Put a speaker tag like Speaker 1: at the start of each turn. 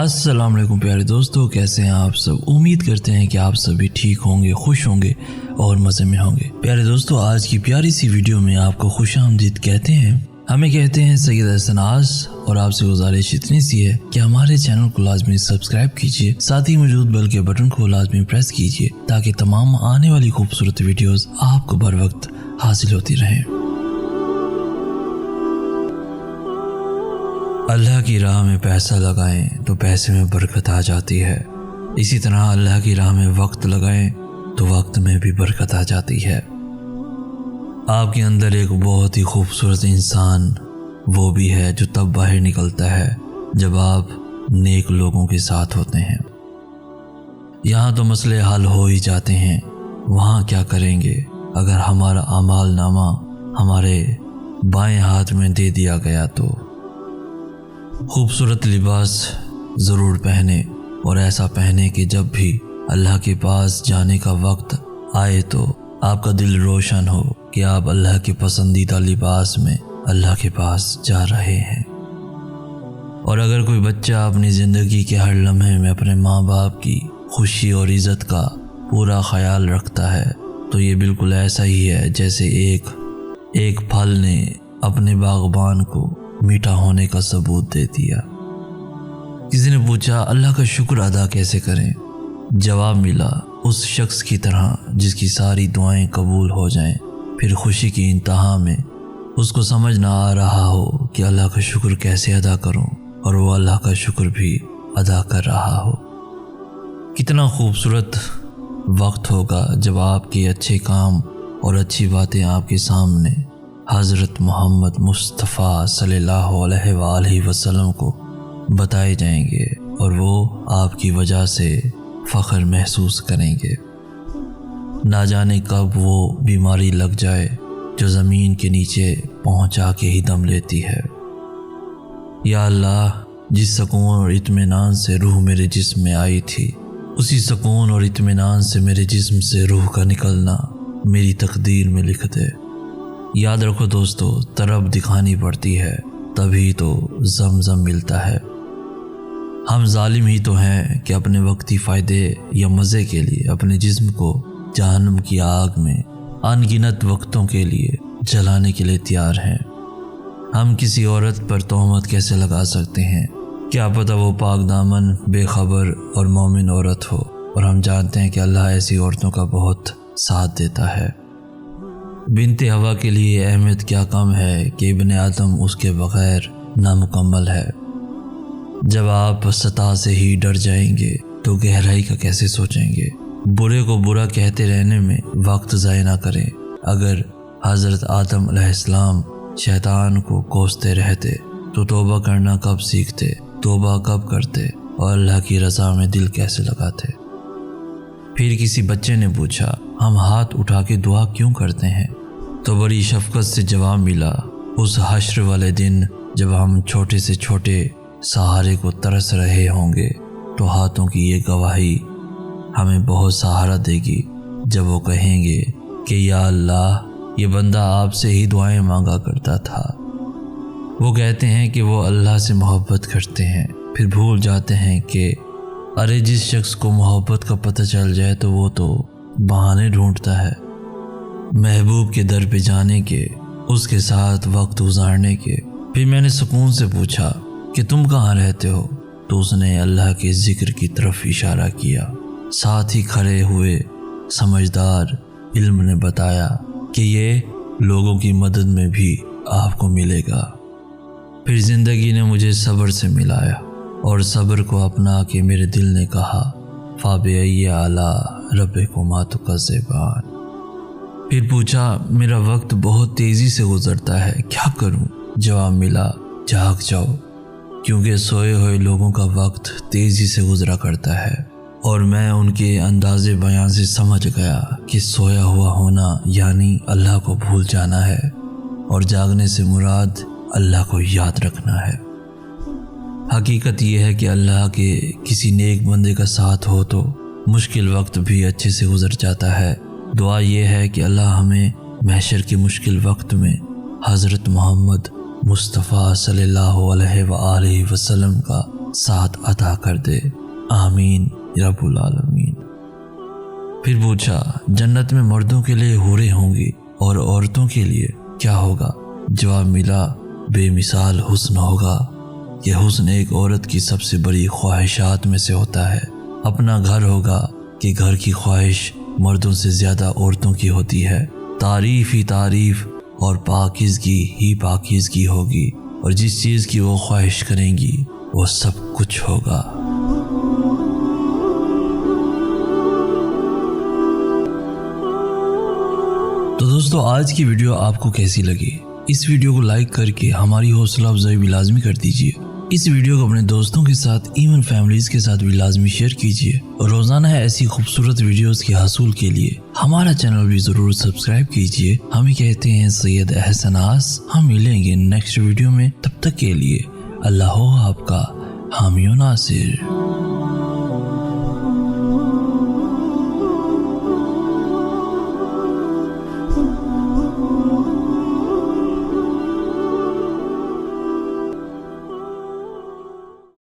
Speaker 1: अस्सलाम वालेकुम प्यारे दोस्तों, कैसे हैं आप सब। उम्मीद करते हैं कि आप सभी ठीक होंगे, खुश होंगे और मज़े में होंगे। प्यारे दोस्तों, आज की प्यारी सी वीडियो में आपको खुशामदीद कहते हैं। हमें कहते हैं सैयद हसन आस, और आपसे गुजारिश इतनी सी है कि हमारे चैनल को लाजमी सब्सक्राइब कीजिए, साथ ही मौजूद बेल के बटन को लाजमी प्रेस कीजिए ताकि तमाम आने वाली खूबसूरत वीडियोस आपको बर वक्त हासिल होती रहें। अल्लाह की राह में पैसा लगाएं तो पैसे में बरकत आ जाती है। इसी तरह अल्लाह की राह में वक्त लगाएं तो वक्त में भी बरकत आ जाती है। आपके अंदर एक बहुत ही खूबसूरत इंसान वो भी है जो तब बाहर निकलता है जब आप नेक लोगों के साथ होते हैं। यहाँ तो मसले हल हो ही जाते हैं, वहाँ क्या करेंगे अगर हमारा अमाल नामा हमारे बाएं हाथ में दे दिया गया। तो खूबसूरत लिबास ज़रूर पहने, और ऐसा पहने कि जब भी अल्लाह के पास जाने का वक्त आए तो आपका दिल रोशन हो कि आप अल्लाह के पसंदीदा लिबास में अल्लाह के पास जा रहे हैं। और अगर कोई बच्चा अपनी ज़िंदगी के हर लम्हे में अपने माँ बाप की खुशी और इज़्ज़त का पूरा ख्याल रखता है तो ये बिल्कुल ऐसा ही है जैसे एक फल ने अपने बागबान को मीठा होने का सबूत दे दिया। किसी ने पूछा अल्लाह का शुक्र अदा कैसे करें। जवाब मिला उस शख्स की तरह जिसकी सारी दुआएं कबूल हो जाएं, फिर खुशी की इंतहा में उसको समझ ना आ रहा हो कि अल्लाह का शुक्र कैसे अदा करूं, और वो अल्लाह का शुक्र भी अदा कर रहा हो। कितना खूबसूरत वक्त होगा जब आपके अच्छे काम और अच्छी बातें आपके सामने हज़रत मोहम्मद मुस्तफ़ा सल्लल्लाहु अलैहि वसल्लम को बताए जाएंगे और वो आपकी वजह से फ़ख्र महसूस करेंगे। ना जाने कब वो बीमारी लग जाए जो ज़मीन के नीचे पहुंचा के ही दम लेती है। या अल्लाह, जिस सुकून और इत्मीनान से रूह मेरे जिस्म में आई थी, उसी सुकून और इत्मीनान से मेरे जिस्म से रूह का निकलना मेरी तकदीर में लिख दे। याद रखो दोस्तों, तरफ दिखानी पड़ती है तभी तो ज़मज़म मिलता है। हम जालिम ही तो हैं कि अपने वक्ती फ़ायदे या मज़े के लिए अपने जिस्म को जहन्नम की आग में अनगिनत वक्तों के लिए जलाने के लिए तैयार हैं। हम किसी औरत पर तोहमत कैसे लगा सकते हैं? क्या पता वो पाक दामन, बेखबर और मोमिन औरत हो, और हम जानते हैं कि अल्लाह ऐसी औरतों का बहुत साथ देता है। बिनते हवा के लिए अहमियत क्या कम है कि इब्ने आदम उसके बग़ैर नामुकम्मल है। जब आप सतह से ही डर जाएंगे तो गहराई का कैसे सोचेंगे। बुरे को बुरा कहते रहने में वक्त ज़ाया ना करें। अगर हज़रत आदम अलैहिस्सलाम शैतान को कोसते रहते तो तौबा करना कब सीखते, तौबा कब करते, और अल्लाह की रज़ा में दिल कैसे लगाते। फिर किसी बच्चे ने पूछा हम हाथ उठा के दुआ क्यों करते हैं, तो बड़ी शफ़क़त से जवाब मिला उस हश्र वाले दिन जब हम छोटे से छोटे सहारे को तरस रहे होंगे तो हाथों की ये गवाही हमें बहुत सहारा देगी जब वो कहेंगे कि या अल्लाह, ये बंदा आपसे ही दुआएं मांगा करता था। वो कहते हैं कि वो अल्लाह से मोहब्बत करते हैं, फिर भूल जाते हैं कि अरे जिस शख्स को मोहब्बत का पता चल जाए तो वो तो बहाने ढूंढता है महबूब के दर पे जाने के, उसके साथ वक्त गुजारने के। फिर मैंने सुकून से पूछा कि तुम कहाँ रहते हो, तो उसने अल्लाह के ज़िक्र की तरफ इशारा किया। साथ ही खड़े हुए समझदार इल्म ने बताया कि ये लोगों की मदद में भी आपको मिलेगा। फिर ज़िंदगी ने मुझे सब्र से मिलाया और सब्र को अपना के मेरे दिल ने कहा फ़ाबे आला रब्बे को मातु का ज़ेबान। फिर पूछा मेरा वक्त बहुत तेज़ी से गुज़रता है, क्या करूं? जवाब मिला जाग जाओ, क्योंकि सोए हुए लोगों का वक्त तेज़ी से गुज़रा करता है। और मैं उनके अंदाज़े बयान से समझ गया कि सोया हुआ होना यानी अल्लाह को भूल जाना है, और जागने से मुराद अल्लाह को याद रखना है। हकीकत यह है कि अल्लाह के किसी नेक बंदे का साथ हो तो मुश्किल वक्त भी अच्छे से गुज़र जाता है। दुआ ये है कि अल्लाह हमें महशर के मुश्किल वक्त में हज़रत मोहम्मद मुस्तफ़ा सल्लल्लाहु अलैहि वसल्लम का ساتھ عطا کر دے، آمین رب العالمین۔ پھر پوچھا جنت میں مردوں کے لیے حوریں ہوں گی اور عورتوں کے لیے کیا ہوگا؟ جواب ملا بے مثال حسن ہوگا۔ یہ حسن ایک عورت کی سب سے بڑی خواہشات میں سے ہوتا ہے۔ اپنا گھر ہوگا کہ گھر کی خواہش مردوں سے زیادہ عورتوں کی ہوتی ہے۔ تعریف ہی تعریف اور پاکیزگی ہی پاکیزگی ہوگی، اور جس چیز کی وہ خواہش کریں گی وہ سب کچھ ہوگا۔ تو دوستو آج کی ویڈیو آپ کو کیسی لگی؟ اس ویڈیو کو لائک کر کے ہماری حوصلہ افزائی بھی لازمی کر دیجیے۔ اس ویڈیو کو اپنے دوستوں کے ساتھ ایون فیملیز کے ساتھ بھی لازمی شیئر کیجیے، اور روزانہ ایسی خوبصورت ویڈیوز کے حصول کے لیے ہمارا چینل بھی ضرور سبسکرائب کیجیے۔ ہمیں کہتے ہیں سید احسن آس۔ ہم ملیں گے نیکسٹ ویڈیو میں، تب تک کے لیے اللہ ہو آپ کا حامی و ناصر۔